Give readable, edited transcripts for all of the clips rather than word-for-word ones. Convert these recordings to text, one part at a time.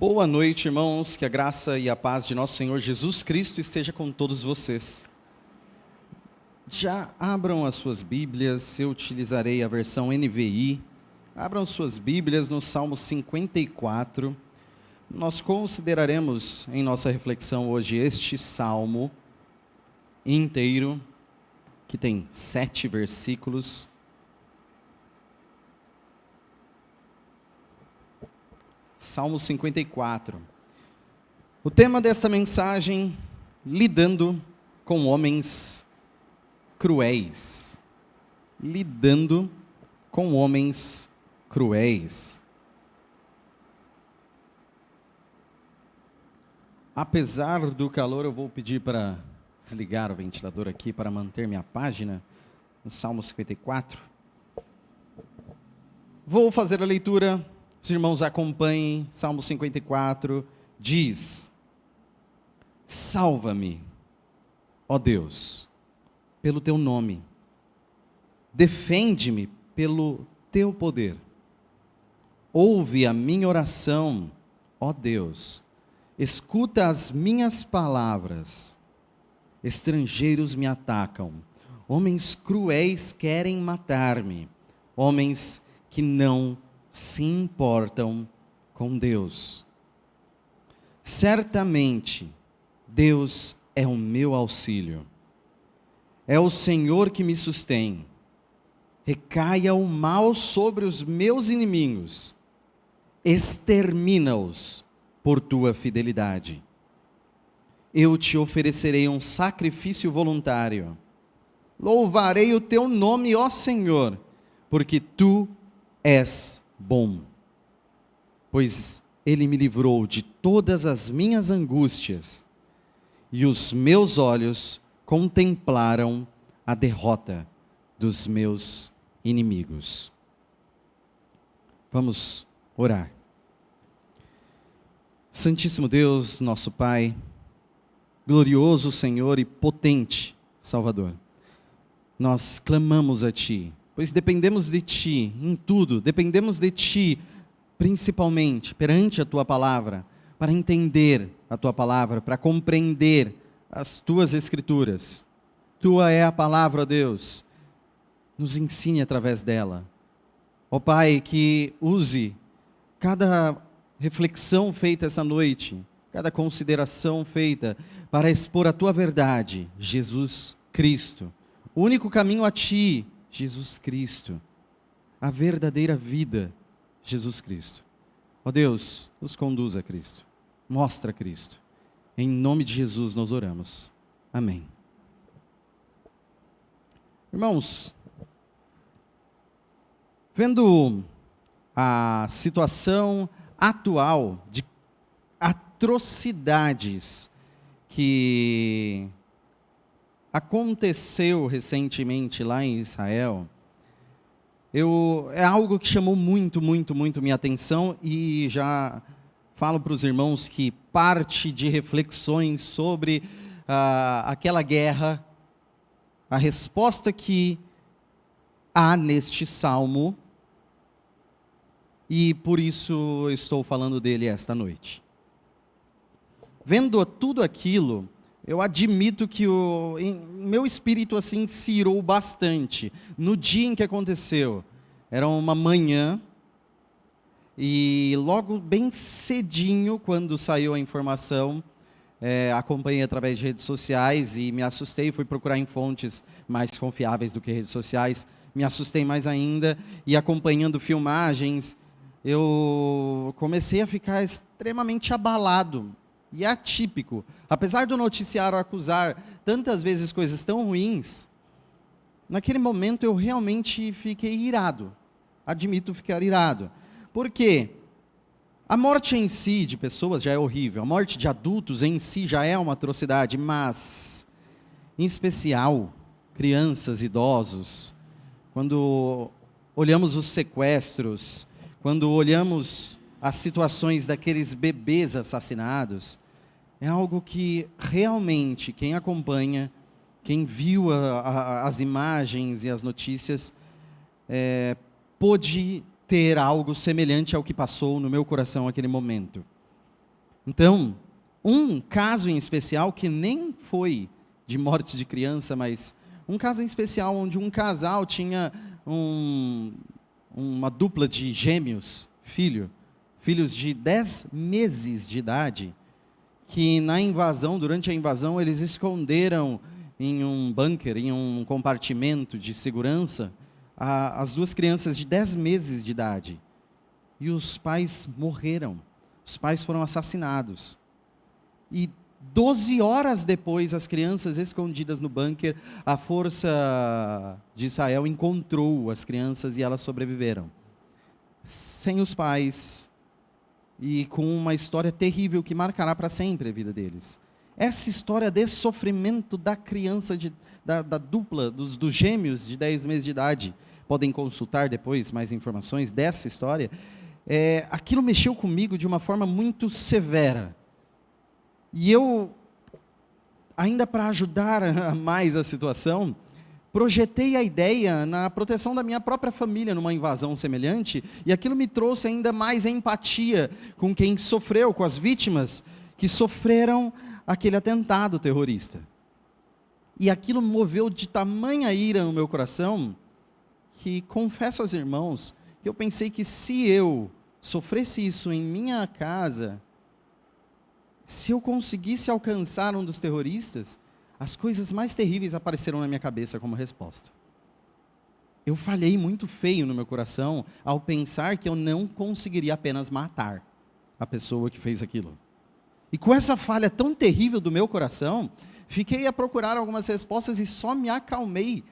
Boa noite, irmãos, que a graça e a paz de nosso Senhor Jesus Cristo esteja com todos vocês. Já abram as suas Bíblias, eu utilizarei a versão NVI. Abram suas Bíblias no Salmo 54. Nós consideraremos em nossa reflexão hoje este Salmo inteiro, que tem 7 versículos. Salmo 54. O tema desta mensagem, lidando com homens cruéis. Lidando com homens cruéis. Apesar do calor, eu vou pedir para desligar o ventilador aqui para manter minha página no Salmo 54. Vou fazer a leitura. Os irmãos acompanhem. Salmo 54 diz: salva-me, ó Deus, pelo teu nome, defende-me pelo teu poder, ouve a minha oração, ó Deus, escuta as minhas palavras. Estrangeiros me atacam, homens cruéis querem matar-me, homens que não se importam com Deus. Certamente, Deus é o meu auxílio. É o Senhor que me sustém. Recaia o mal sobre os meus inimigos. Extermina-os por tua fidelidade. Eu te oferecerei um sacrifício voluntário. Louvarei o teu nome, ó Senhor, porque tu és bom, pois ele me livrou de todas as minhas angústias, e os meus olhos contemplaram a derrota dos meus inimigos. Vamos orar. Santíssimo Deus, nosso Pai, glorioso Senhor e potente Salvador, nós clamamos a Ti, pois dependemos de Ti em tudo, dependemos de Ti, principalmente perante a Tua Palavra, para entender a Tua Palavra, para compreender as Tuas Escrituras. Tua é a Palavra, Deus, nos ensine através dela. Ó Pai, que use cada reflexão feita essa noite, cada consideração feita, para expor a Tua verdade, Jesus Cristo, o único caminho a Ti, Jesus Cristo, a verdadeira vida, Jesus Cristo. Ó Deus, nos conduz a Cristo, mostra Cristo. Em nome de Jesus nós oramos. Amém. Irmãos, vendo a situação atual de atrocidades que aconteceu recentemente lá em Israel, é algo que chamou muito minha atenção, e já falo para os irmãos que parte de reflexões sobre aquela guerra, a resposta que há neste salmo, e por isso estou falando dele esta noite. Vendo tudo aquilo, eu admito que meu espírito assim se irou bastante. No dia em que aconteceu, era uma manhã, e logo bem cedinho, quando saiu a informação, acompanhei através de redes sociais e me assustei, fui procurar em fontes mais confiáveis do que redes sociais, me assustei mais ainda, e acompanhando filmagens, eu comecei a ficar extremamente abalado. E é atípico, apesar do noticiário acusar tantas vezes coisas tão ruins, naquele momento eu realmente fiquei irado, admito ficar irado, porque a morte em si de pessoas já é horrível, a morte de adultos em si já é uma atrocidade, mas, em especial, crianças, idosos, quando olhamos os sequestros, quando olhamos as situações daqueles bebês assassinados, é algo que realmente quem acompanha, quem viu as imagens e as notícias, pôde ter algo semelhante ao que passou no meu coração naquele momento. Então, um caso em especial, que nem foi de morte de criança, mas um caso em especial onde um casal tinha uma dupla de gêmeos, filhos de 10 meses de idade, que durante a invasão, eles esconderam em um bunker, em um compartimento de segurança, as duas crianças de 10 meses de idade. E os pais morreram. Os pais foram assassinados. E 12 horas depois, as crianças escondidas no bunker, a força de Israel encontrou as crianças e elas sobreviveram. Sem os pais e com uma história terrível que marcará para sempre a vida deles. Essa história de sofrimento da criança, da dupla, dos gêmeos de 10 meses de idade, podem consultar depois mais informações dessa história, aquilo mexeu comigo de uma forma muito severa. E eu, ainda para ajudar mais a situação, projetei a ideia na proteção da minha própria família numa invasão semelhante, e aquilo me trouxe ainda mais empatia com quem sofreu, com as vítimas que sofreram aquele atentado terrorista. E aquilo moveu de tamanha ira no meu coração, que confesso aos irmãos, que eu pensei que se eu sofresse isso em minha casa, se eu conseguisse alcançar um dos terroristas, as coisas mais terríveis apareceram na minha cabeça como resposta. Eu falhei muito feio no meu coração ao pensar que eu não conseguiria apenas matar a pessoa que fez aquilo. E com essa falha tão terrível do meu coração, fiquei a procurar algumas respostas e só me acalmei,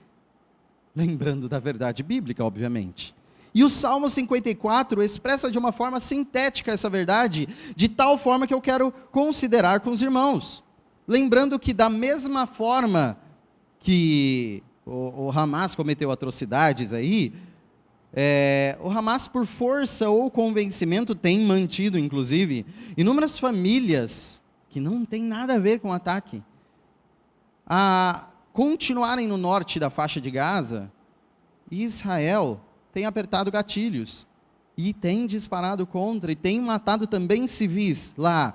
lembrando da verdade bíblica, obviamente. E o Salmo 54 expressa de uma forma sintética essa verdade, de tal forma que eu quero considerar com os irmãos. Lembrando que da mesma forma que o Hamas cometeu atrocidades aí, o Hamas, por força ou convencimento, tem mantido, inclusive, inúmeras famílias que não têm nada a ver com o ataque, a continuarem no norte da faixa de Gaza. E Israel tem apertado gatilhos e tem disparado contra, e tem matado também civis lá.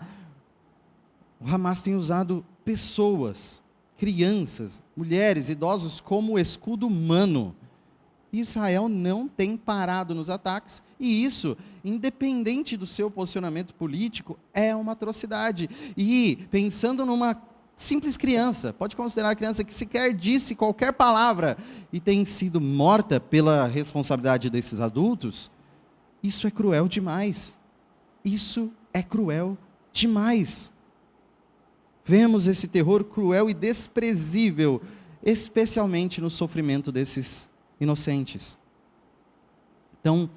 O Hamas tem usado pessoas, crianças, mulheres, idosos como escudo humano. Israel não tem parado nos ataques, e isso, independente do seu posicionamento político, é uma atrocidade. E pensando numa simples criança, pode considerar a criança que sequer disse qualquer palavra e tem sido morta pela responsabilidade desses adultos, isso é cruel demais. Isso é cruel demais. Vemos esse terror cruel e desprezível, especialmente no sofrimento desses inocentes. Então,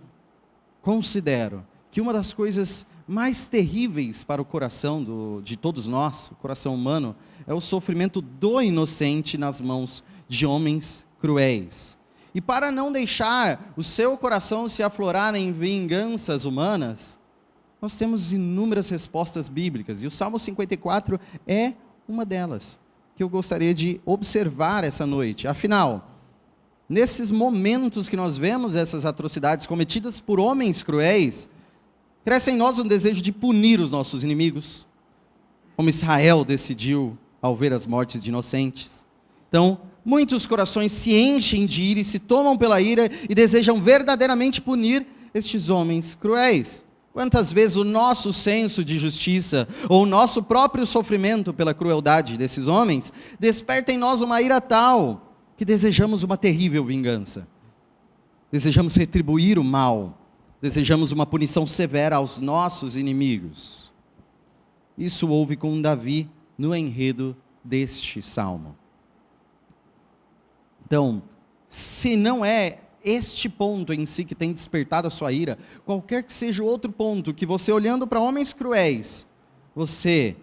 considero que uma das coisas mais terríveis para o coração de todos nós, o coração humano, é o sofrimento do inocente nas mãos de homens cruéis. E para não deixar o seu coração se aflorar em vinganças humanas, nós temos inúmeras respostas bíblicas, e o Salmo 54 é uma delas, que eu gostaria de observar essa noite. Afinal, nesses momentos que nós vemos essas atrocidades cometidas por homens cruéis, cresce em nós um desejo de punir os nossos inimigos, como Israel decidiu ao ver as mortes de inocentes. Então, muitos corações se enchem de ira e se tomam pela ira e desejam verdadeiramente punir estes homens cruéis. Quantas vezes o nosso senso de justiça, ou o nosso próprio sofrimento pela crueldade desses homens, desperta em nós uma ira tal que desejamos uma terrível vingança. Desejamos retribuir o mal. Desejamos uma punição severa aos nossos inimigos. Isso houve com Davi no enredo deste salmo. Então, se não é este ponto em si que tem despertado a sua ira, qualquer que seja o outro ponto que você, olhando para homens cruéis, você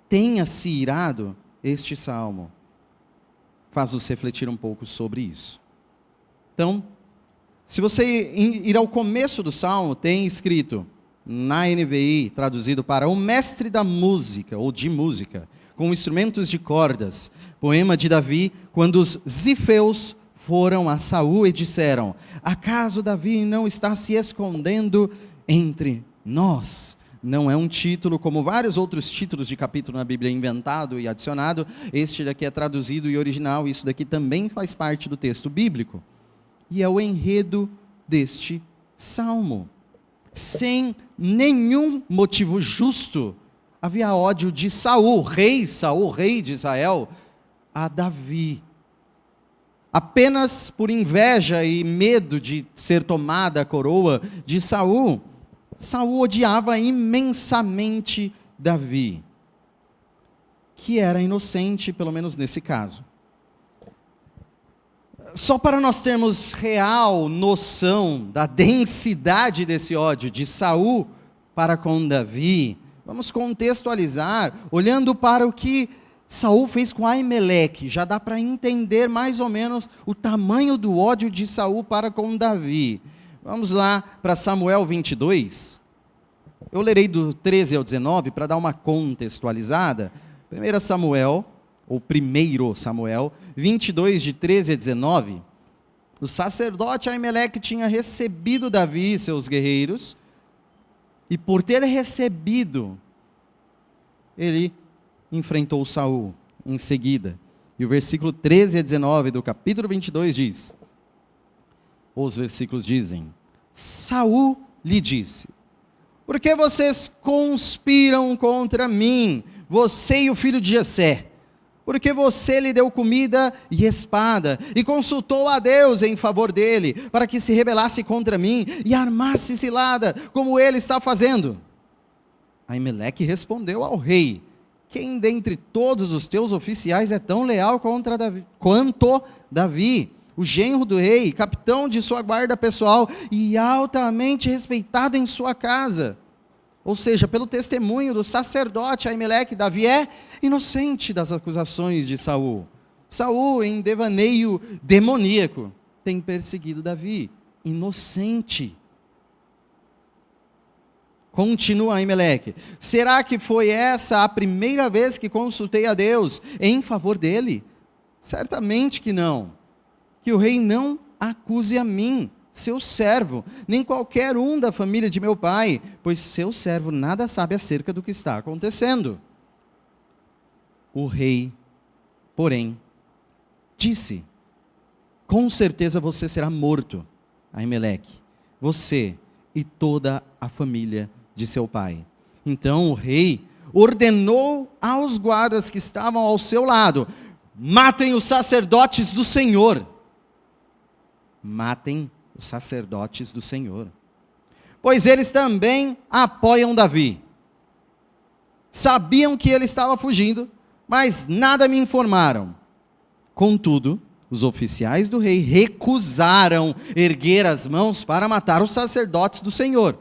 tenha se irado, este salmo faz-nos refletir um pouco sobre isso. Então, se você ir ao começo do salmo, tem escrito, na NVI, traduzido para o mestre da música, ou de música, com instrumentos de cordas, poema de Davi, quando os zifeus foram a Saul e disseram: acaso Davi não está se escondendo entre nós? Não é um título como vários outros títulos de capítulo na Bíblia inventado e adicionado. Este daqui é traduzido e original. Isso daqui também faz parte do texto bíblico. E é o enredo deste salmo. Sem nenhum motivo justo, havia ódio de Saul, rei de Israel, a Davi. Apenas por inveja e medo de ser tomada a coroa de Saul, Saul odiava imensamente Davi, que era inocente, pelo menos nesse caso. Só para nós termos real noção da densidade desse ódio de Saul para com Davi, vamos contextualizar, olhando para o que Saul fez com Aimeleque. Já dá para entender mais ou menos o tamanho do ódio de Saul para com Davi. Vamos lá para Samuel 22. Eu lerei do 13 ao 19 para dar uma contextualizada. 1 Samuel, 22, de 13 a 19. O sacerdote Aimeleque tinha recebido Davi e seus guerreiros, e por ter recebido, ele enfrentou Saul em seguida. E o versículo 13 a 19 do capítulo 22 diz, os versículos dizem: Saul lhe disse: por que vocês conspiram contra mim, você e o filho de Jessé? Porque você lhe deu comida e espada, e consultou a Deus em favor dele, para que se rebelasse contra mim, e armasse cilada, como ele está fazendo. Aimeleque respondeu ao rei: quem dentre todos os teus oficiais é tão leal quanto Davi, o genro do rei, capitão de sua guarda pessoal, e altamente respeitado em sua casa? Ou seja, pelo testemunho do sacerdote Aimeleque, Davi é inocente das acusações de Saul. Saul, em devaneio demoníaco, tem perseguido Davi, inocente. Continua Aimeleque: será que foi essa a primeira vez que consultei a Deus em favor dele? Certamente que não. Que o rei não acuse a mim, seu servo, nem qualquer um da família de meu pai, pois seu servo nada sabe acerca do que está acontecendo. O rei, porém, disse: com certeza você será morto, Aimeleque, você e toda a família de seu pai. Então o rei ordenou aos guardas que estavam ao seu lado: matem os sacerdotes do Senhor. Matem os sacerdotes do Senhor, pois eles também apoiam Davi. Sabiam que ele estava fugindo, mas nada me informaram. Contudo, os oficiais do rei recusaram erguer as mãos para matar os sacerdotes do Senhor.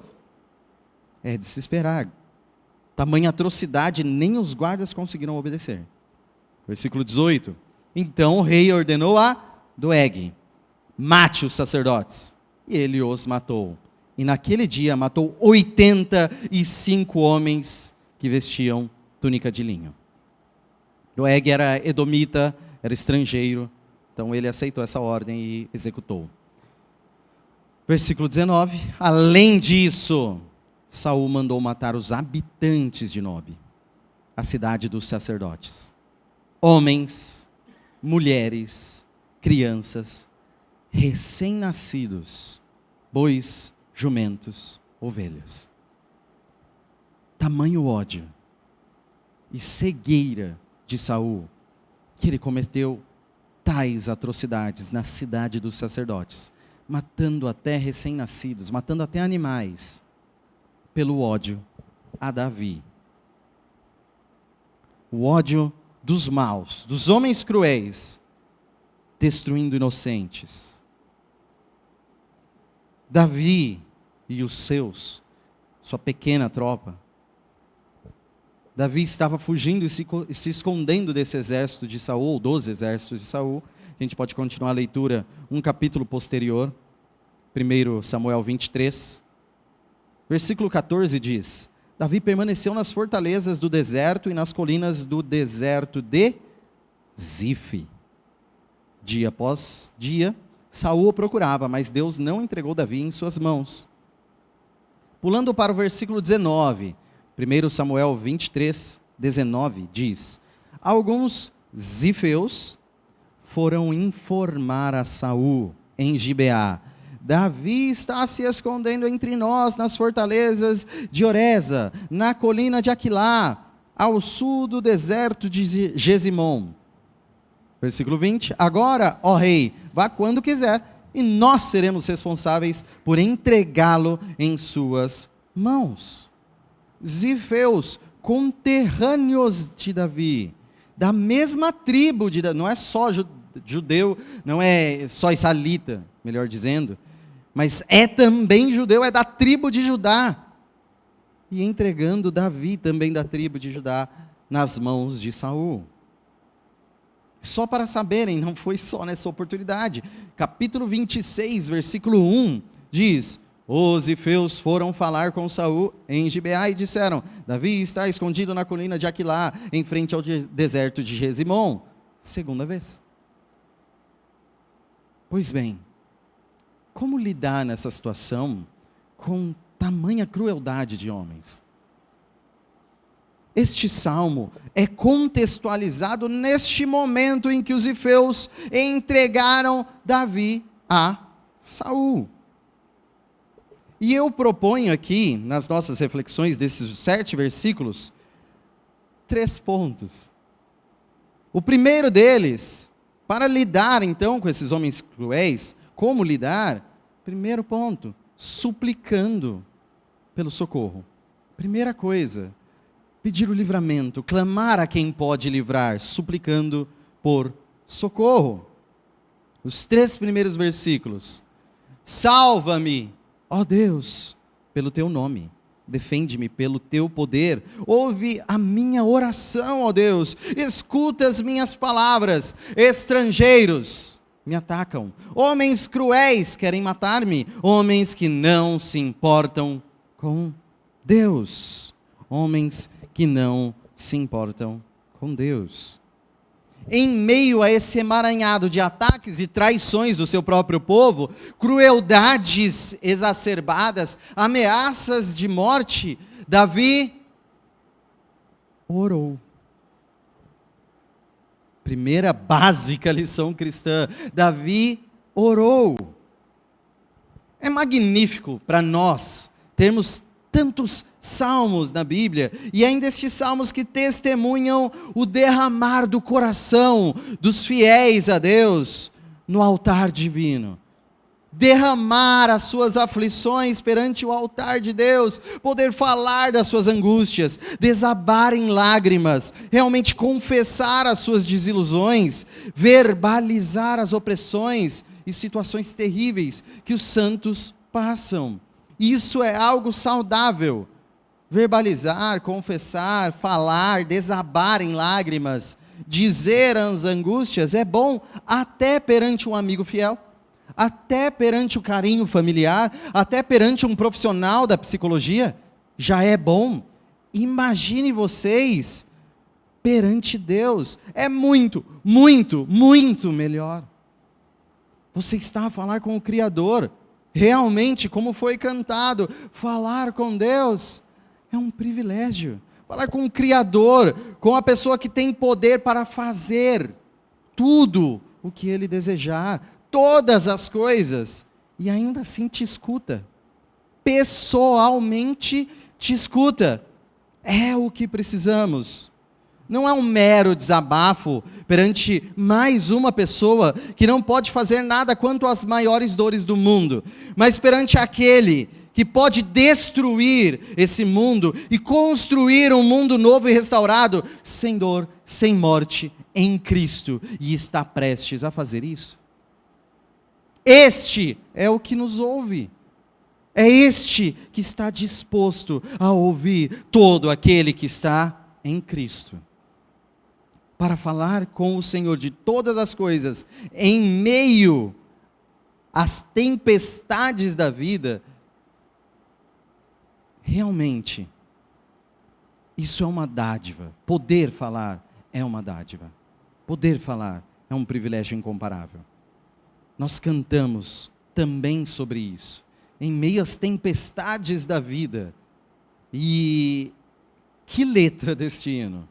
É de se esperar. Tamanha atrocidade, nem os guardas conseguiram obedecer. Versículo 18. Então o rei ordenou a Doeg: mate os sacerdotes. E ele os matou. E naquele dia matou 85 homens que vestiam túnica de linho. Doeg era edomita, era estrangeiro, então ele aceitou essa ordem e executou. Versículo 19: além disso, Saul mandou matar os habitantes de Nobe, a cidade dos sacerdotes. Homens, mulheres, crianças, recém-nascidos, bois, jumentos, ovelhas. Tamanho ódio e cegueira de Saul, que ele cometeu tais atrocidades na cidade dos sacerdotes, matando até recém-nascidos, matando até animais, pelo ódio a Davi. O ódio dos maus, dos homens cruéis, destruindo inocentes. Davi e os seus, sua pequena tropa, Davi estava fugindo e se escondendo desse exército de Saul, ou dos exércitos de Saul. A gente pode continuar a leitura um capítulo posterior, 1 Samuel 23. Versículo 14 diz: Davi permaneceu nas fortalezas do deserto e nas colinas do deserto de Zife. Dia após dia, Saul o procurava, mas Deus não entregou Davi em suas mãos. Pulando para o versículo 19, 1 Samuel 23, 19 diz: alguns zifeus foram informar a Saul em Gibeá: Davi está se escondendo entre nós nas fortalezas de Oreza, na colina de Aquilá, ao sul do deserto de Gesimom. Versículo 20: agora, ó rei, vá quando quiser, e nós seremos responsáveis por entregá-lo em suas mãos. Zifeus, conterrâneos de Davi, da mesma tribo de Davi, não é só judeu, não é só israelita, melhor dizendo, mas é também judeu, é da tribo de Judá, e entregando Davi, também da tribo de Judá, nas mãos de Saul. Só para saberem, não foi só nessa oportunidade. Capítulo 26, versículo 1, diz: os zifeus foram falar com Saul em Gibeá e disseram: Davi está escondido na colina de Aquilá, em frente ao deserto de Gesimom. Segunda vez. Pois bem, como lidar nessa situação com tamanha crueldade de homens? Este salmo é contextualizado neste momento em que os zifeus entregaram Davi a Saul. E eu proponho aqui, nas nossas reflexões desses 7 versículos, 3 pontos. O primeiro deles, para lidar então com esses homens cruéis, como lidar? Primeiro ponto, suplicando pelo socorro. Primeira coisa, pedir o livramento, clamar a quem pode livrar, suplicando por socorro. Os 3 primeiros versículos: salva-me, ó Deus, pelo teu nome, defende-me pelo teu poder, ouve a minha oração, ó Deus, escuta as minhas palavras. Estrangeiros me atacam, homens cruéis querem matar-me, homens que não se importam com Deus, homens que não se importam com Deus. Em meio a esse emaranhado de ataques e traições do seu próprio povo, crueldades exacerbadas, ameaças de morte, Davi orou. Primeira básica lição cristã: Davi orou. É magnífico para nós termos tantos salmos na Bíblia, e ainda estes salmos que testemunham o derramar do coração dos fiéis a Deus no altar divino. Derramar as suas aflições perante o altar de Deus, poder falar das suas angústias, desabar em lágrimas, realmente confessar as suas desilusões, verbalizar as opressões e situações terríveis que os santos passam. Isso é algo saudável. Verbalizar, confessar, falar, desabar em lágrimas, dizer as angústias é bom até perante um amigo fiel, até perante o carinho familiar, até perante um profissional da psicologia, já é bom. Imagine vocês perante Deus, é muito, muito, muito melhor. Você está a falar com o Criador, realmente, como foi cantado, falar com Deus é um privilégio. Falar com o Criador, com a pessoa que tem poder para fazer tudo o que Ele desejar, todas as coisas, e ainda assim te escuta, pessoalmente te escuta. É o que precisamos. Não é um mero desabafo perante mais uma pessoa que não pode fazer nada quanto às maiores dores do mundo, mas perante aquele que pode destruir esse mundo e construir um mundo novo e restaurado, sem dor, sem morte, em Cristo, e está prestes a fazer isso. Este é o que nos ouve. É este que está disposto a ouvir todo aquele que está em Cristo. Para falar com o Senhor de todas as coisas, em meio às tempestades da vida, realmente, isso é uma dádiva. Poder falar é uma dádiva. Poder falar é um privilégio incomparável. Nós cantamos também sobre isso. Em meio às tempestades da vida, e Que letra deste hino?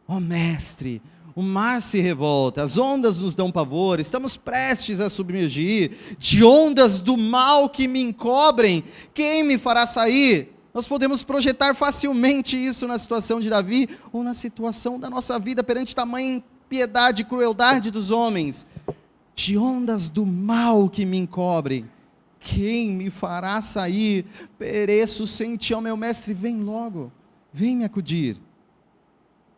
Ó mestre, o mar se revolta, as ondas nos dão pavor, estamos prestes a submergir, de ondas do mal que me encobrem, quem me fará sair? Nós podemos projetar facilmente isso na situação de Davi, ou na situação da nossa vida perante tamanha impiedade e crueldade dos homens. De ondas do mal que me encobrem, quem me fará sair? Pereço sem ti, ó meu mestre, vem logo, vem me acudir.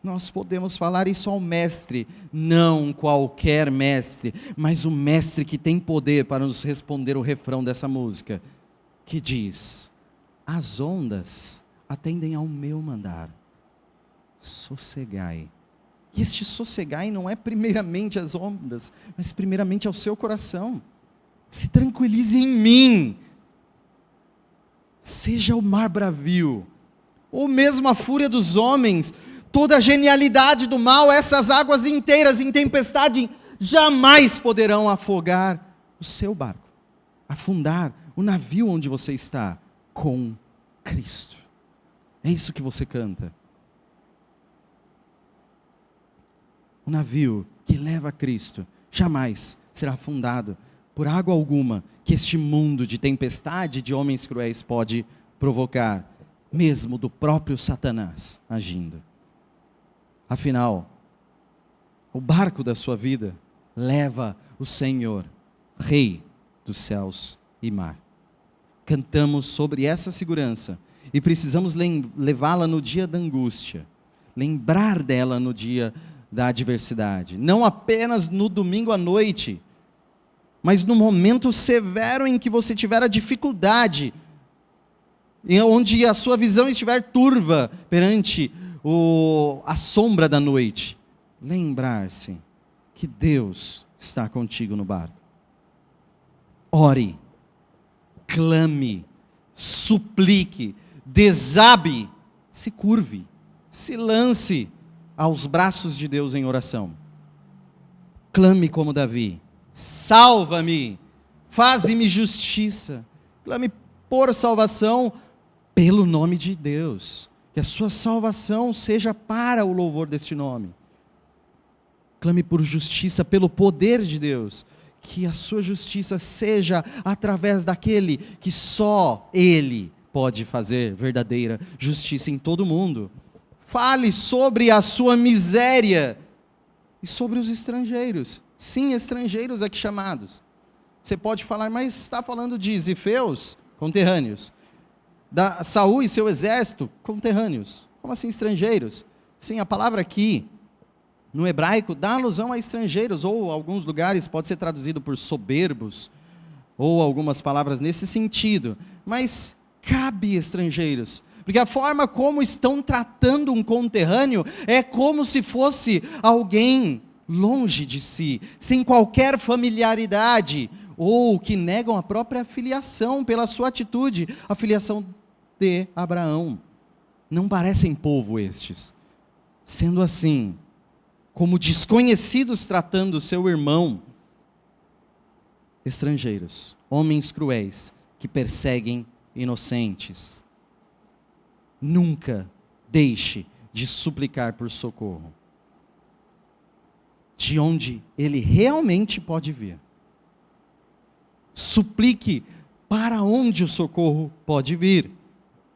Nós podemos falar isso ao mestre, não qualquer mestre, mas o mestre que tem poder para nos responder o refrão dessa música, que diz: as ondas atendem ao meu mandar, sossegai. E este sossegai não é primeiramente as ondas, mas primeiramente ao seu coração. Se tranquilize em mim, seja o mar bravio, ou mesmo a fúria dos homens, toda a genialidade do mal, essas águas inteiras em tempestade jamais poderão afogar o seu barco, afundar o navio onde você está, com Cristo. É isso que você canta. O navio que leva a Cristo jamais será afundado por água alguma que este mundo de tempestade, de homens cruéis pode provocar, mesmo do próprio Satanás agindo. Afinal, o barco da sua vida leva o Senhor, Rei dos céus e mar. Cantamos sobre essa segurança e precisamos levá-la no dia da angústia, lembrar dela no dia da adversidade, não apenas no domingo à noite, mas no momento severo em que você tiver a dificuldade, onde a sua visão estiver turva perante a sombra da noite, lembrar-se que Deus está contigo no barco. Ore, clame, suplique, desabe, se curve, se lance aos braços de Deus em oração. Clame como Davi: salva-me, faze-me justiça. Clame por salvação pelo nome de Deus. Que a sua salvação seja para o louvor deste nome. Clame por justiça pelo poder de Deus. Que a sua justiça seja através daquele que só Ele pode fazer verdadeira justiça em todo o mundo. Fale sobre a sua miséria e sobre os estrangeiros. Sim, estrangeiros aqui chamados. Você pode falar, mas está falando de Zifeus, conterrâneos. Da Saul e seu exército, conterrâneos. Como assim estrangeiros? Sim, a palavra aqui, no hebraico, dá alusão a estrangeiros, ou alguns lugares pode ser traduzido por soberbos, ou algumas palavras nesse sentido. Mas cabe estrangeiros, porque a forma como estão tratando um conterrâneo é como se fosse alguém longe de si, sem qualquer familiaridade, ou que negam a própria filiação pela sua atitude, a filiação de Abraão. Não parecem povo estes. Sendo assim, como desconhecidos tratando seu irmão, estrangeiros, homens cruéis que perseguem inocentes. Nunca deixe de suplicar por socorro, de onde ele realmente pode vir. Suplique para onde o socorro pode vir.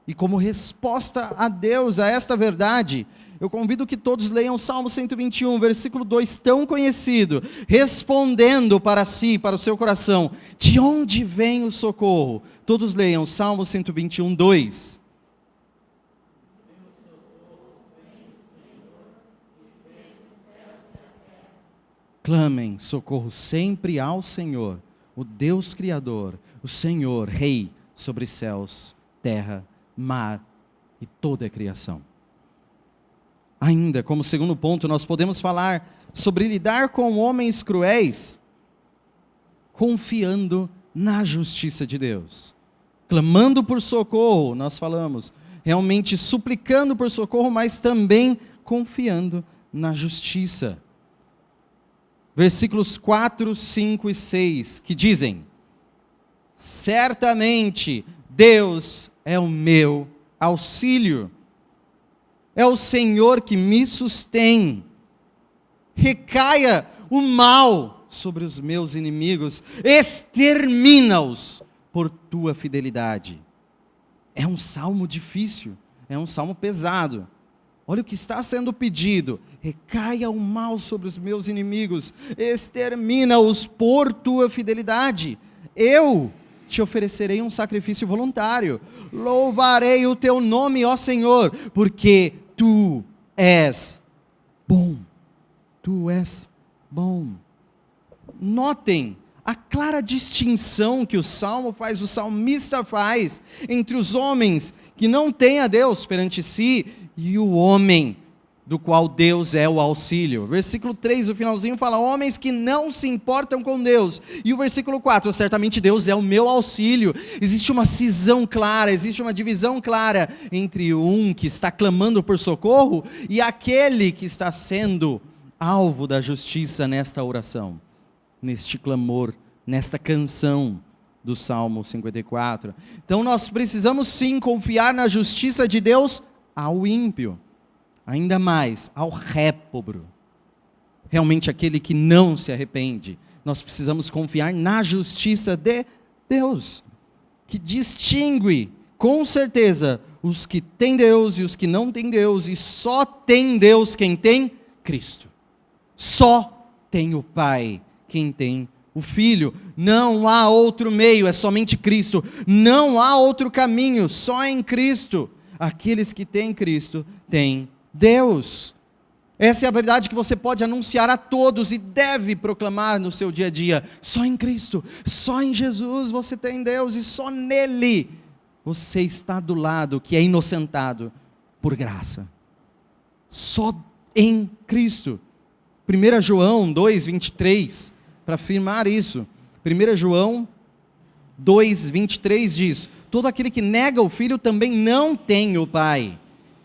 E como resposta a Deus, a esta verdade, eu convido que todos leiam Salmo 121, versículo 2, tão conhecido, respondendo para si, para o seu coração, de onde vem o socorro? Todos leiam Salmo 121, 2. Clamem socorro sempre ao Senhor, o Deus Criador, o Senhor, Rei sobre céus, terra, mar e toda a criação. Ainda, como segundo ponto, nós podemos falar sobre lidar com homens cruéis, confiando na justiça de Deus. Clamando por socorro, nós falamos, realmente suplicando por socorro, mas também confiando na justiça. Versículos 4, 5 e 6, que dizem: certamente Deus é o meu auxílio. é o Senhor que me sustém. Recaia o mal sobre os meus inimigos, extermina-os por tua fidelidade. É um salmo difícil, é um salmo pesado. Olha o que está sendo pedido: recaia o mal sobre os meus inimigos, extermina-os por tua fidelidade. Eu te oferecerei um sacrifício voluntário, louvarei o teu nome, ó Senhor, porque tu és bom. Tu és bom. Notem a clara distinção que o salmista faz entre os homens que não têm a Deus perante si e o homem do qual Deus é o auxílio. Versículo 3, o finalzinho fala: homens que não se importam com Deus. E o versículo 4, certamente Deus é o meu auxílio. Existe uma cisão clara, existe uma divisão clara entre um que está clamando por socorro e aquele que está sendo alvo da justiça nesta oração, neste clamor, nesta canção do Salmo 54. Então nós precisamos sim confiar na justiça de Deus ao ímpio, ainda mais ao réprobo, realmente aquele que não se arrepende. Nós precisamos confiar na justiça de Deus, que distingue com certeza os que têm Deus e os que não têm Deus, e só tem Deus quem tem Cristo. Só tem o Pai quem tem o Filho. Não há outro meio, é somente Cristo. Não há outro caminho, só em Cristo. Aqueles que têm Cristo têm Deus. Essa é a verdade que você pode anunciar a todos e deve proclamar no seu dia a dia. Só em Cristo, só em Jesus você tem Deus, e só nele você está do lado que é inocentado por graça. Só em Cristo. 1 João 2:23, para afirmar isso. 1 João 2:23 diz: todo aquele que nega o Filho também não tem o Pai.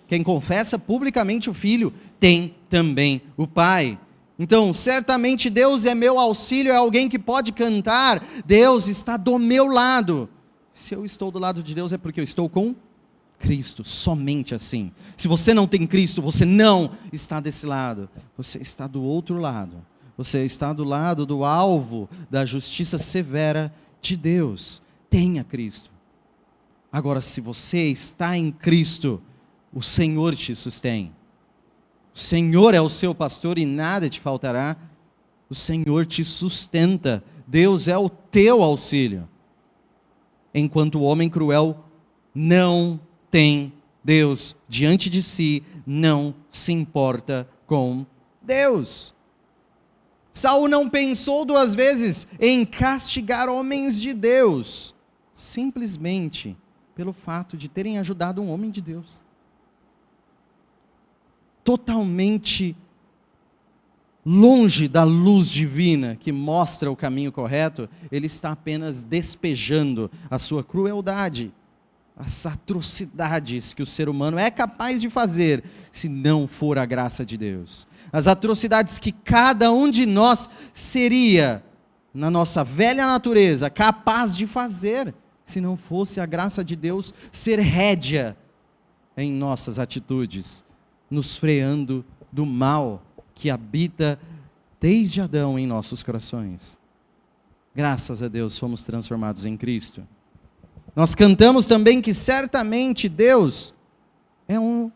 Quem confessa publicamente o Filho tem também o Pai. Então, certamente Deus é meu auxílio, é alguém que pode cantar: Deus está do meu lado. Se eu estou do lado de Deus é porque eu estou com Cristo, somente assim. Se você não tem Cristo, você não está desse lado, você está do outro lado. Você está do lado do alvo da justiça severa de Deus. Tenha Cristo. Agora, se você está em Cristo, o Senhor te sustém. O Senhor é o seu pastor e nada te faltará. O Senhor te sustenta. Deus é o teu auxílio. Enquanto o homem cruel não tem Deus diante de si, não se importa com Deus. Saul não pensou duas vezes em castigar homens de Deus, simplesmente pelo fato de terem ajudado um homem de Deus. Totalmente longe da luz divina que mostra o caminho correto, ele está apenas despejando a sua crueldade, as atrocidades que o ser humano é capaz de fazer, se não for a graça de Deus. As atrocidades que cada um de nós seria, na nossa velha natureza, capaz de fazer, se não fosse a graça de Deus ser rédea em nossas atitudes, nos freando do mal que habita desde Adão em nossos corações. Graças a Deus fomos transformados em Cristo. Nós cantamos também que certamente Deus é um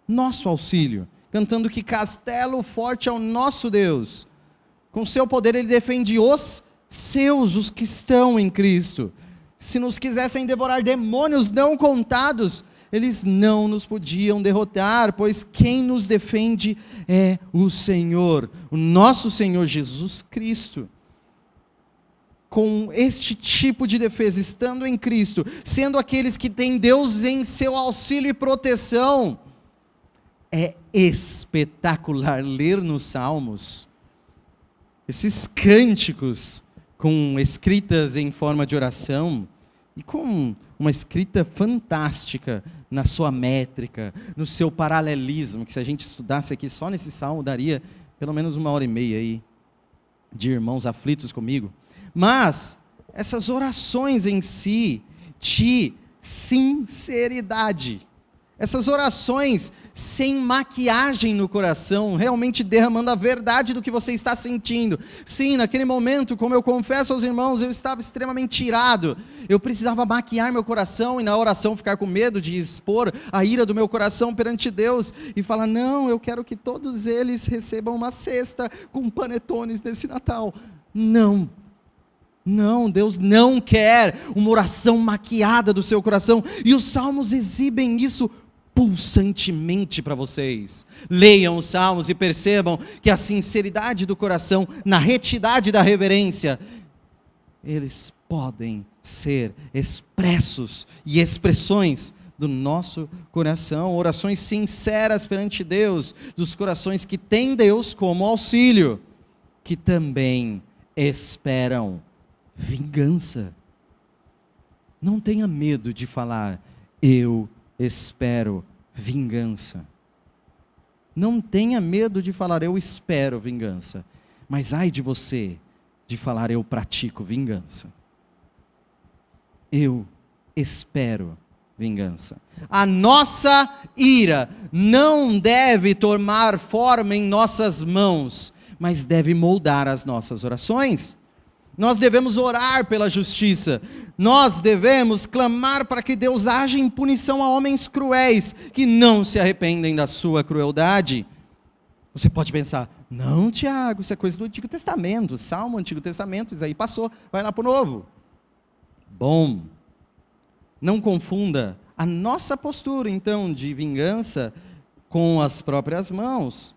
nosso auxílio, cantando que castelo forte é o nosso Deus. Com seu poder ele defende os seus, os que estão em Cristo. Se nos quisessem devorar demônios não contados, eles não nos podiam derrotar, pois quem nos defende é o Senhor, o nosso Senhor Jesus Cristo. Com este tipo de defesa, estando em Cristo, sendo aqueles que têm Deus em seu auxílio e proteção, é espetacular ler nos Salmos esses cânticos com escritas em forma de oração e com uma escrita fantástica na sua métrica, no seu paralelismo, que se a gente estudasse aqui só nesse salmo, daria pelo menos 1h30 aí de irmãos aflitos comigo. Mas essas orações em si, de sinceridade, essas orações sem maquiagem no coração, realmente derramando a verdade do que você está sentindo. Sim, naquele momento, como eu confesso aos irmãos, eu estava extremamente irado, eu precisava maquiar meu coração e na oração ficar com medo de expor a ira do meu coração perante Deus e falar, não, eu quero que todos eles recebam uma cesta com panetones nesse Natal. Não, Deus não quer uma oração maquiada do seu coração, e os salmos exibem isso pulsantemente para vocês. Leiam os salmos e percebam que a sinceridade do coração, na retidade da reverência, eles podem ser expressos e expressões do nosso coração, orações sinceras perante Deus, dos corações que têm Deus como auxílio, que também esperam vingança. Não tenha medo de falar, eu espero vingança. Não tenha medo de falar, eu espero vingança. Mas ai de você de falar, eu pratico vingança. Eu espero vingança. A nossa ira não deve tomar forma em nossas mãos, mas deve moldar as nossas orações. Nós devemos orar pela justiça, nós devemos clamar para que Deus haja em punição a homens cruéis, que não se arrependem da sua crueldade. Você pode pensar, não Tiago, isso é coisa do Antigo Testamento, Salmo, Antigo Testamento, isso aí passou, vai lá para o Novo. Bom, não confunda a nossa postura então de vingança com as próprias mãos,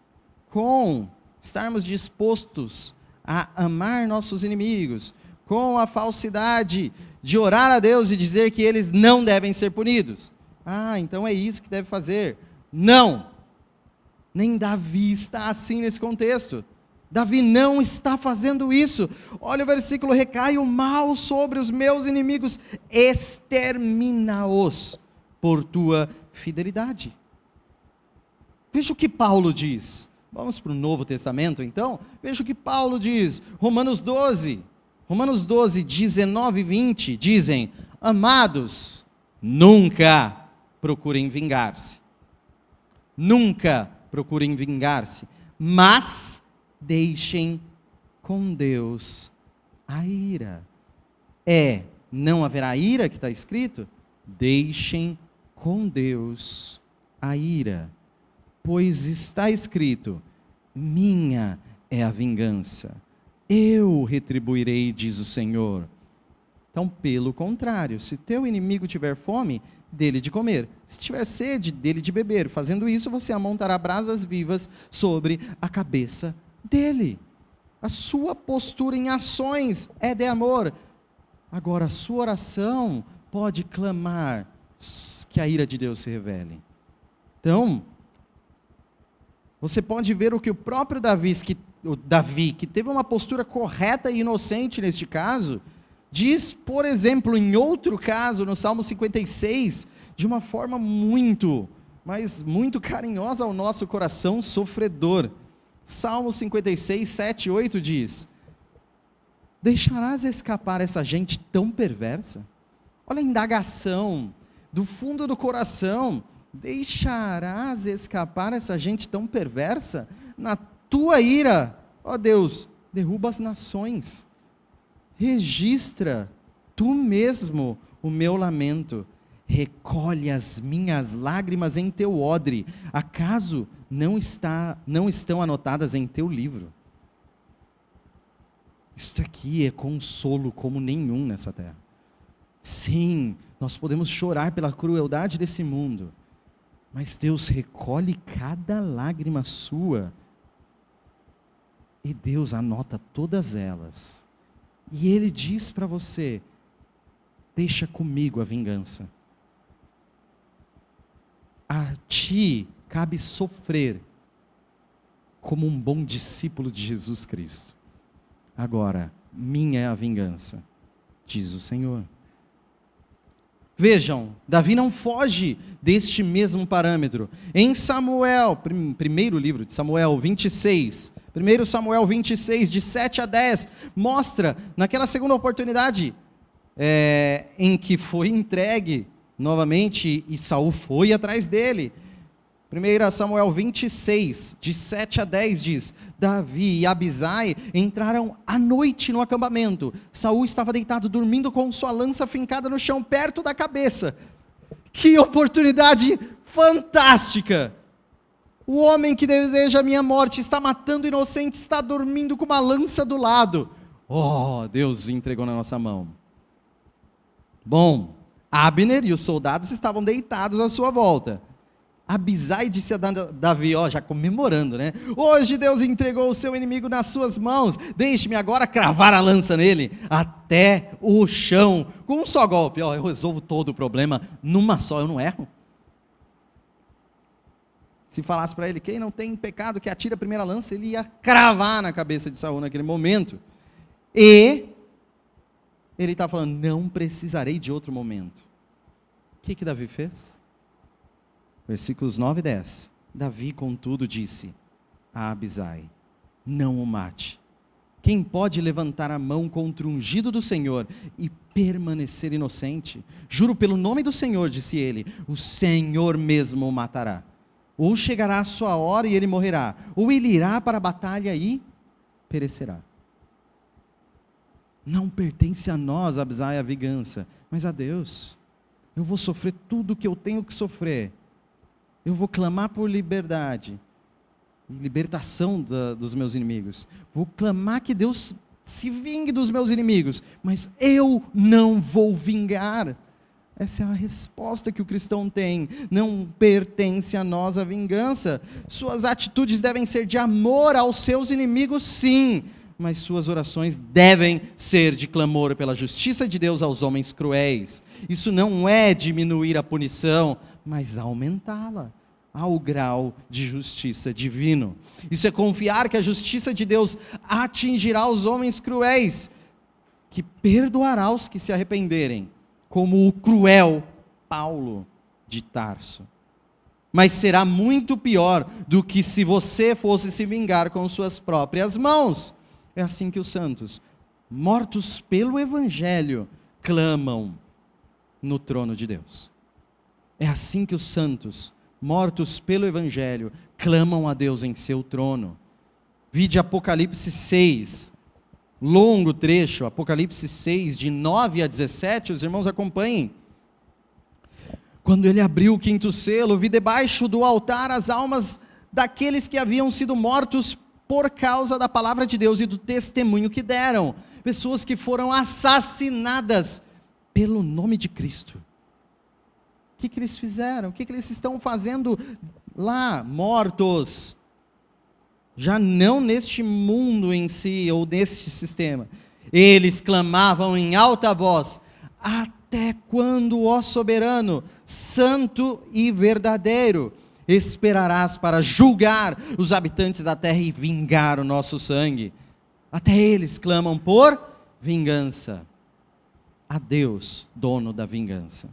com estarmos dispostos a amar nossos inimigos, com a falsidade de orar a Deus e dizer que eles não devem ser punidos. Ah, então é isso que deve fazer. Não! Nem Davi está assim nesse contexto. Davi não está fazendo isso. Olha o versículo, recai o mal sobre os meus inimigos, extermina-os por tua fidelidade. Veja o que Paulo diz. Vamos para o Novo Testamento então? Veja o que Paulo diz, Romanos 12, 19 e 20, dizem, amados, nunca procurem vingar-se, mas deixem com Deus a ira. Não haverá ira que está escrito? Deixem com Deus a ira. Pois está escrito, minha é a vingança, eu retribuirei, diz o Senhor. Então, pelo contrário, se teu inimigo tiver fome, dele de comer, se tiver sede, dele de beber. Fazendo isso, você amontará brasas vivas sobre a cabeça dele. A sua postura em ações é de amor. Agora, a sua oração pode clamar que a ira de Deus se revele. Então, você pode ver o que o próprio Davi, que teve uma postura correta e inocente neste caso, diz, por exemplo, em outro caso, no Salmo 56, de uma forma muito carinhosa ao nosso coração sofredor. Salmo 56, 7 e 8 diz, deixarás escapar essa gente tão perversa? Olha a indagação do fundo do coração. Deixarás escapar essa gente tão perversa? Na tua ira, ó Deus, derruba as nações. Registra tu mesmo o meu lamento. Recolhe as minhas lágrimas em teu odre. Acaso não estão anotadas em teu livro? Isso aqui é consolo como nenhum nessa terra. Sim, nós podemos chorar pela crueldade desse mundo, mas Deus recolhe cada lágrima sua, e Deus anota todas elas, e Ele diz para você, deixa comigo a vingança, a ti cabe sofrer, como um bom discípulo de Jesus Cristo, agora, minha é a vingança, diz o Senhor. Vejam, Davi não foge deste mesmo parâmetro. Em Samuel, primeiro livro de Samuel 26, 1 Samuel 26, de 7 a 10, mostra, naquela segunda oportunidade, em que foi entregue novamente, e Saul foi atrás dele, 1 Samuel 26, de 7 a 10 diz: Davi e Abisai entraram à noite no acampamento. Saul estava deitado dormindo com sua lança fincada no chão perto da cabeça. Que oportunidade fantástica! O homem que deseja a minha morte está matando inocente, está dormindo com uma lança do lado. Oh, Deus entregou na nossa mão. Bom, Abner e os soldados estavam deitados à sua volta. Abisai disse a Davi, já comemorando, né? Hoje Deus entregou o seu inimigo nas suas mãos, deixe-me agora cravar a lança nele, até o chão, com um só golpe. Eu resolvo todo o problema numa só, eu não erro. Se falasse para ele, quem não tem pecado que atire a primeira lança, ele ia cravar na cabeça de Saul naquele momento. E ele está falando, não precisarei de outro momento. O que Davi fez? Versículos 9 e 10. Davi, contudo, disse a Abisai, não o mate. Quem pode levantar a mão contra o ungido do Senhor e permanecer inocente? Juro pelo nome do Senhor, disse ele, o Senhor mesmo o matará. Ou chegará a sua hora e ele morrerá, ou ele irá para a batalha e perecerá. Não pertence a nós, Abisai, a vingança, mas a Deus. Eu vou sofrer tudo o que eu tenho que sofrer. Eu vou clamar por liberdade, libertação dos meus inimigos. Vou clamar que Deus se vingue dos meus inimigos, mas eu não vou vingar. Essa é a resposta que o cristão tem. Não pertence a nós a vingança. Suas atitudes devem ser de amor aos seus inimigos, sim, mas suas orações devem ser de clamor pela justiça de Deus aos homens cruéis. Isso não é diminuir a punição, mas aumentá-la ao grau de justiça divino. Isso é confiar que a justiça de Deus atingirá os homens cruéis, que perdoará os que se arrependerem, como o cruel Paulo de Tarso. Mas será muito pior do que se você fosse se vingar com suas próprias mãos. É assim que os santos, mortos pelo Evangelho, clamam no trono de Deus. É assim que os santos, mortos pelo Evangelho, clamam a Deus em seu trono. Vide Apocalipse 6, longo trecho, Apocalipse 6, de 9 a 17, os irmãos acompanhem. Quando ele abriu o quinto selo, vi debaixo do altar as almas daqueles que haviam sido mortos por causa da palavra de Deus e do testemunho que deram. Pessoas que foram assassinadas pelo nome de Cristo. O que eles fizeram? O que eles estão fazendo lá, mortos? Já não neste mundo em si, ou neste sistema. Eles clamavam em alta voz, até quando, ó soberano, santo e verdadeiro, esperarás para julgar os habitantes da terra e vingar o nosso sangue? Até eles clamam por vingança. A Deus, dono da vingança.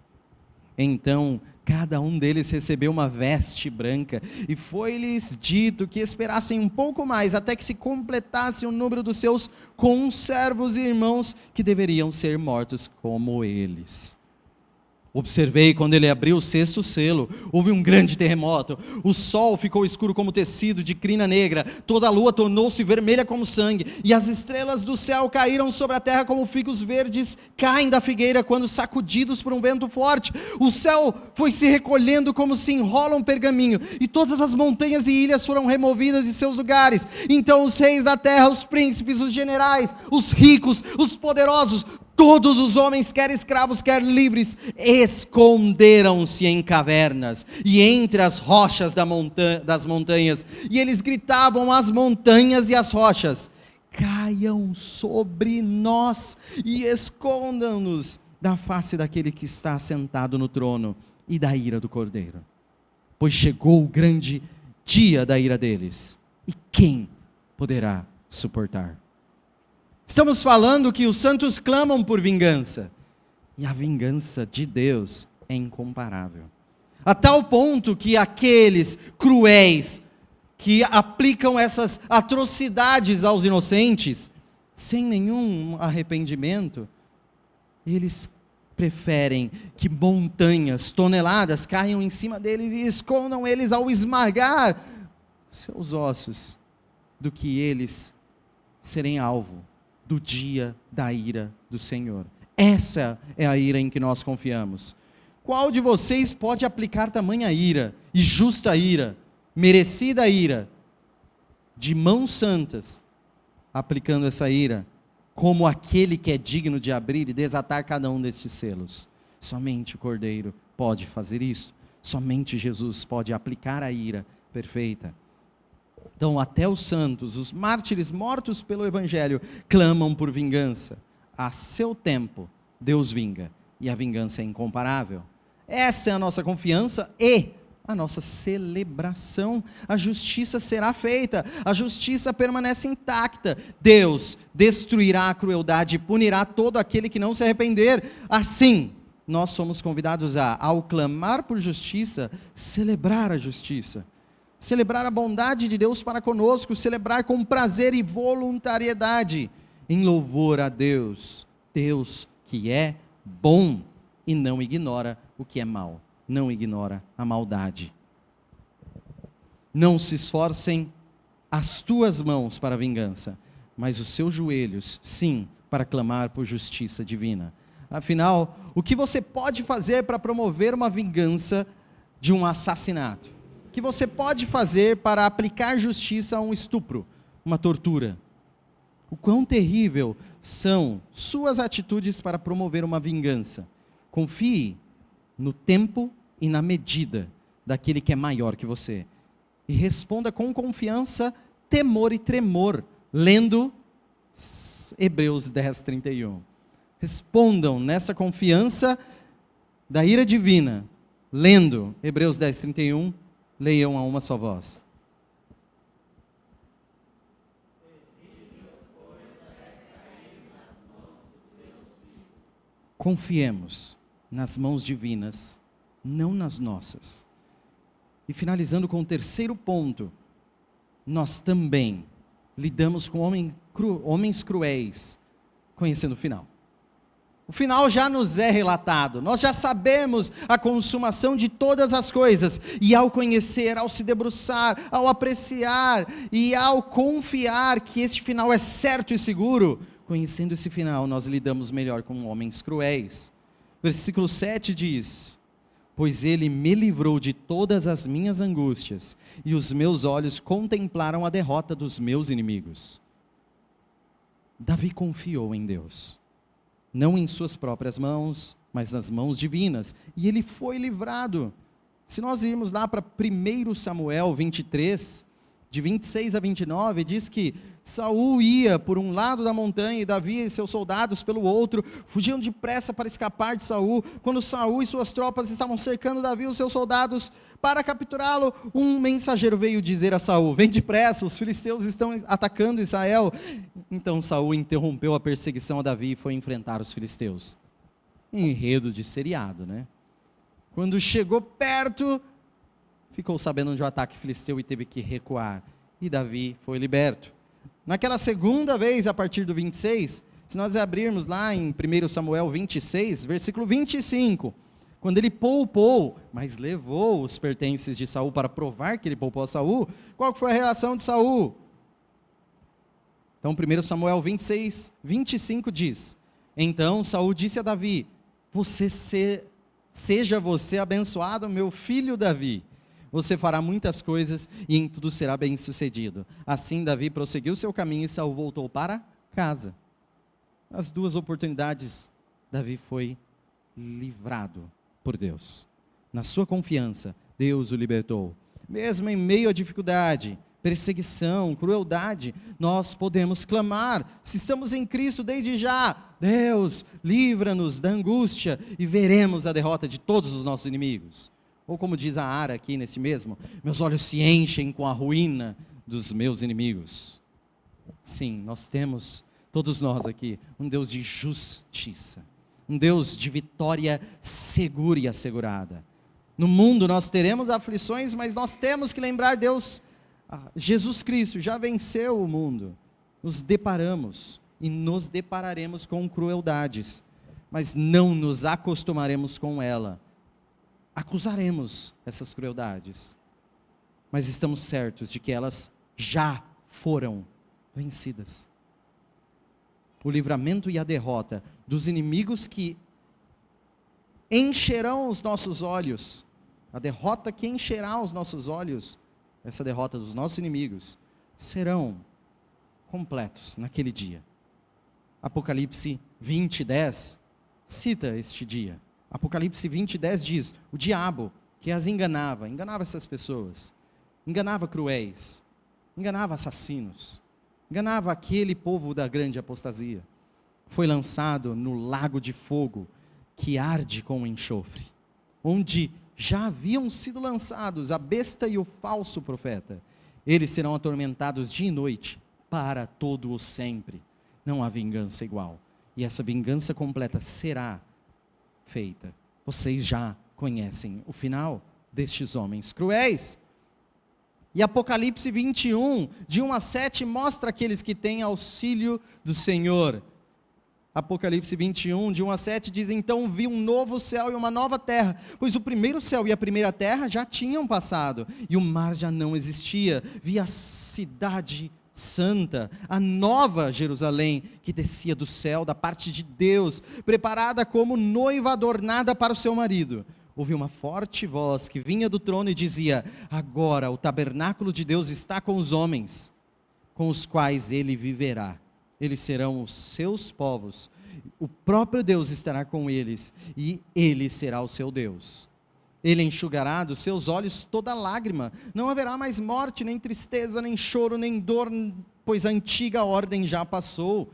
Então, cada um deles recebeu uma veste branca, e foi-lhes dito que esperassem um pouco mais, até que se completasse o número dos seus conservos e irmãos, que deveriam ser mortos como eles. Observei quando ele abriu o sexto selo, houve um grande terremoto, o sol ficou escuro como tecido de crina negra, toda a lua tornou-se vermelha como sangue, e as estrelas do céu caíram sobre a terra como figos verdes caem da figueira quando sacudidos por um vento forte. O céu foi se recolhendo como se enrola um pergaminho, e todas as montanhas e ilhas foram removidas de seus lugares. Então os reis da terra, os príncipes, os generais, os ricos, os poderosos, todos os homens, quer escravos, quer livres, esconderam-se em cavernas e entre as rochas das montanhas, e eles gritavam às montanhas e às rochas: caiam sobre nós e escondam-nos da face daquele que está sentado no trono e da ira do Cordeiro, pois chegou o grande dia da ira deles, e quem poderá suportar? Estamos falando que os santos clamam por vingança, e a vingança de Deus é incomparável, a tal ponto que aqueles cruéis, que aplicam essas atrocidades aos inocentes, sem nenhum arrependimento, eles preferem que montanhas, toneladas, caiam em cima deles e escondam eles ao esmagar seus ossos, do que eles serem alvo do dia da ira do Senhor. Essa é a ira em que nós confiamos. Qual de vocês pode aplicar tamanha ira, e justa ira, merecida ira, de mãos santas, aplicando essa ira, como aquele que é digno de abrir e desatar cada um destes selos? Somente o Cordeiro pode fazer isso. Somente Jesus pode aplicar a ira perfeita. Então, até os santos, os mártires mortos pelo Evangelho, clamam por vingança. A seu tempo, Deus vinga, e a vingança é incomparável. Essa é a nossa confiança e a nossa celebração. A justiça será feita, a justiça permanece intacta. Deus destruirá a crueldade e punirá todo aquele que não se arrepender. Assim, nós somos convidados a, ao clamar por justiça, celebrar a justiça. Celebrar a bondade de Deus para conosco, celebrar com prazer e voluntariedade, em louvor a Deus, Deus que é bom e não ignora o que é mal, não ignora a maldade. Não se esforcem as tuas mãos para a vingança, mas os seus joelhos, sim, para clamar por justiça divina. Afinal, o que você pode fazer para promover uma vingança de um assassinato? O que você pode fazer para aplicar justiça a um estupro, uma tortura? O quão terrível são suas atitudes para promover uma vingança. Confie no tempo e na medida daquele que é maior que você. E responda com confiança, temor e tremor, lendo Hebreus 10:31. Respondam nessa confiança da ira divina, lendo Hebreus 10:31, leiam a uma só voz. Confiemos nas mãos divinas, não nas nossas. E finalizando com o terceiro ponto, nós também lidamos com homens cruéis, conhecendo o final. O final já nos é relatado, nós já sabemos a consumação de todas as coisas, e ao conhecer, ao se debruçar, ao apreciar e ao confiar que este final é certo e seguro, conhecendo esse final, nós lidamos melhor com homens cruéis. Versículo 7 diz: pois ele me livrou de todas as minhas angústias, e os meus olhos contemplaram a derrota dos meus inimigos. Davi confiou em Deus, não em suas próprias mãos, mas nas mãos divinas, e ele foi livrado. Se nós irmos lá para 1 Samuel 23, de 26 a 29, diz que Saul ia por um lado da montanha e Davi e seus soldados pelo outro, fugiam depressa para escapar de Saul. Quando Saul e suas tropas estavam cercando Davi e os seus soldados para capturá-lo, um mensageiro veio dizer a Saul: vem depressa, os filisteus estão atacando Israel. Então Saul interrompeu a perseguição a Davi e foi enfrentar os filisteus. Enredo de seriado, né? Quando chegou perto, ficou sabendo de um ataque filisteu e teve que recuar. E Davi foi liberto. Naquela segunda vez, a partir do 26, se nós abrirmos lá em 1 Samuel 26, versículo 25, quando ele poupou, mas levou os pertences de Saul para provar que ele poupou a Saul, qual foi a reação de Saul? Então 1 Samuel 26, 25 diz: então Saul disse a Davi: seja você abençoado, meu filho Davi. Você fará muitas coisas e em tudo será bem sucedido. Assim Davi prosseguiu seu caminho e Saul voltou para casa. Nas duas oportunidades, Davi foi livrado por Deus. Na sua confiança, Deus o libertou. Mesmo em meio à dificuldade, perseguição, crueldade, nós podemos clamar. Se estamos em Cristo desde já, Deus, livra-nos da angústia e veremos a derrota de todos os nossos inimigos. Ou como diz a Ara aqui nesse mesmo: meus olhos se enchem com a ruína dos meus inimigos. Sim, nós temos, todos nós aqui, um Deus de justiça, um Deus de vitória segura e assegurada. No mundo nós teremos aflições, mas nós temos que lembrar Deus, Jesus Cristo já venceu o mundo. Nos deparamos e nos depararemos com crueldades, mas não nos acostumaremos com ela. Acusaremos essas crueldades, mas estamos certos de que elas já foram vencidas. O livramento e a derrota dos inimigos que encherão os nossos olhos, a derrota que encherá os nossos olhos, essa derrota dos nossos inimigos, serão completos naquele dia. Apocalipse 20:10 cita este dia. Apocalipse 20:10 diz: o diabo que as enganava essas pessoas, enganava cruéis, enganava assassinos, enganava aquele povo da grande apostasia, foi lançado no lago de fogo que arde com enxofre, onde já haviam sido lançados a besta e o falso profeta. Eles serão atormentados dia e noite para todo o sempre. Não há vingança igual, e essa vingança completa será feita. Vocês já conhecem o final destes homens cruéis. E Apocalipse 21, de 1-7, mostra aqueles que têm auxílio do Senhor. Apocalipse 21, de 1-7, diz: então vi um novo céu e uma nova terra, pois o primeiro céu e a primeira terra já tinham passado, e o mar já não existia. Vi a cidade santa, a nova Jerusalém, que descia do céu, da parte de Deus, preparada como noiva adornada para o seu marido. Ouvi uma forte voz que vinha do trono e dizia: agora o tabernáculo de Deus está com os homens, com os quais ele viverá. Eles serão os seus povos, o próprio Deus estará com eles, e ele será o seu Deus. Ele enxugará dos seus olhos toda lágrima, não haverá mais morte, nem tristeza, nem choro, nem dor, pois a antiga ordem já passou.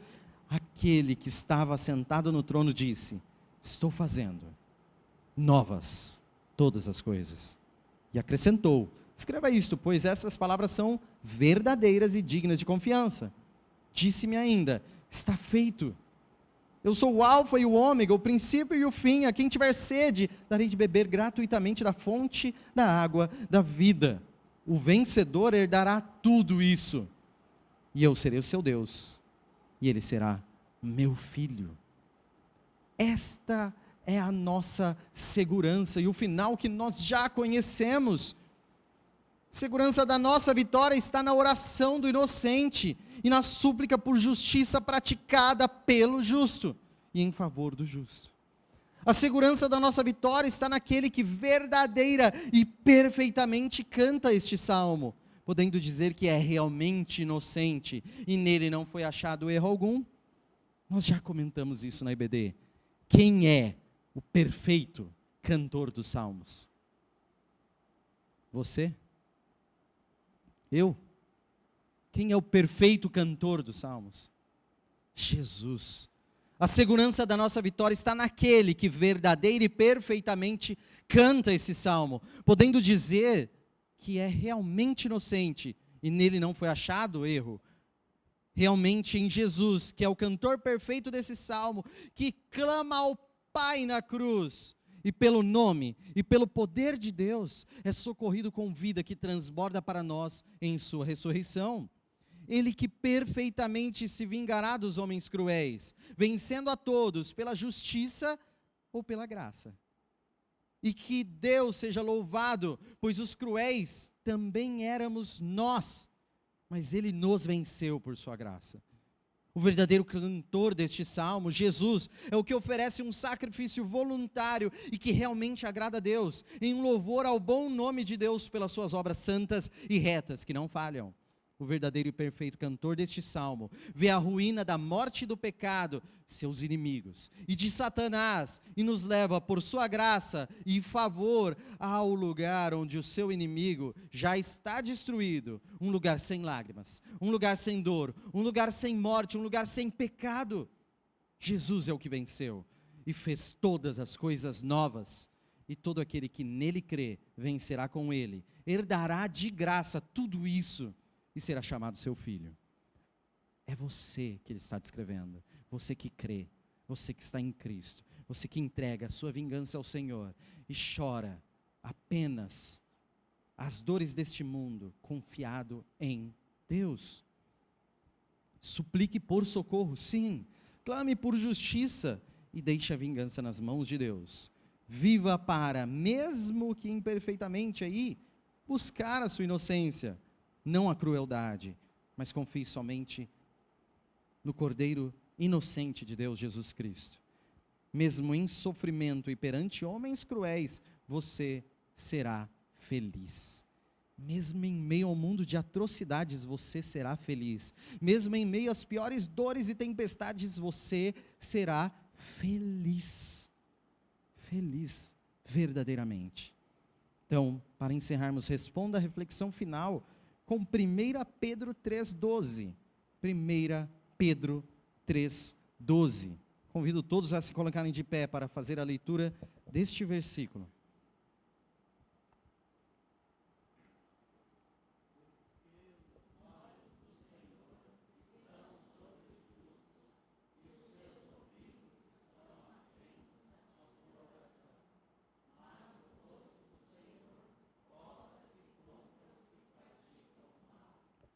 Aquele que estava sentado no trono disse: estou fazendo novas todas as coisas. E acrescentou: escreva isto, pois essas palavras são verdadeiras e dignas de confiança. Disse-me ainda: está feito. Eu sou o alfa e o ômega, o princípio e o fim. A quem tiver sede, darei de beber gratuitamente da fonte da água da vida. O vencedor herdará tudo isso, e eu serei o seu Deus, e ele será meu filho. Esta é a nossa segurança, e o final que nós já conhecemos. Segurança da nossa vitória está na oração do inocente e na súplica por justiça praticada pelo justo e em favor do justo. A segurança da nossa vitória está naquele que verdadeira e perfeitamente canta este salmo, podendo dizer que é realmente inocente e nele não foi achado erro algum. Nós já comentamos isso na IBD. Quem é o perfeito cantor dos salmos? Você? Eu? Quem é o perfeito cantor dos salmos? Jesus. A segurança da nossa vitória está naquele que verdadeira e perfeitamente canta esse salmo, podendo dizer que é realmente inocente e nele não foi achado erro. Realmente em Jesus, que é o cantor perfeito desse salmo, que clama ao Pai na cruz, e pelo nome e pelo poder de Deus, é socorrido com vida que transborda para nós em sua ressurreição. Ele que perfeitamente se vingará dos homens cruéis, vencendo a todos pela justiça ou pela graça. E que Deus seja louvado, pois os cruéis também éramos nós, mas Ele nos venceu por sua graça. O verdadeiro cantor deste salmo, Jesus, é o que oferece um sacrifício voluntário e que realmente agrada a Deus, em louvor ao bom nome de Deus pelas suas obras santas e retas, que não falham. O verdadeiro e perfeito cantor deste salmo vê a ruína da morte e do pecado, seus inimigos, e de Satanás, e nos leva por sua graça e favor ao lugar onde o seu inimigo já está destruído, um lugar sem lágrimas, um lugar sem dor, um lugar sem morte, um lugar sem pecado. Jesus é o que venceu e fez todas as coisas novas, e todo aquele que nele crê vencerá com ele, herdará de graça tudo isso e será chamado seu filho. É você que ele está descrevendo, você que crê, você que está em Cristo, você que entrega a sua vingança ao Senhor e chora apenas as dores deste mundo, confiado em Deus. Suplique por socorro, sim, clame por justiça e deixe a vingança nas mãos de Deus. Viva para, mesmo que imperfeitamente aí, buscar a sua inocência, não a crueldade, mas confie somente no Cordeiro inocente de Deus, Jesus Cristo. Mesmo em sofrimento e perante homens cruéis, você será feliz. Mesmo em meio ao mundo de atrocidades, você será feliz. Mesmo em meio às piores dores e tempestades, você será feliz. Feliz, verdadeiramente. Então, para encerrarmos, responda a reflexão final com 1 Pedro 3,12. 1 Pedro 3,12. Convido todos a se colocarem de pé para fazer a leitura deste versículo.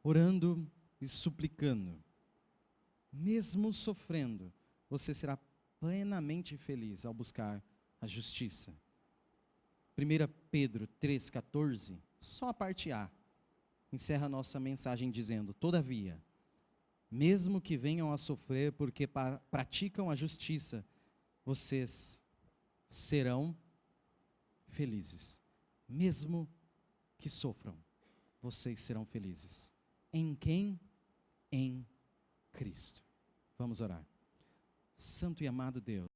Orando e suplicando, mesmo sofrendo, você será plenamente feliz ao buscar a justiça. 1 Pedro 3,14, só a parte A, encerra a nossa mensagem dizendo: todavia, mesmo que venham a sofrer porque praticam a justiça, vocês serão felizes. Mesmo que sofram, vocês serão felizes. Em quem? Em Cristo. Vamos orar. Santo e amado Deus.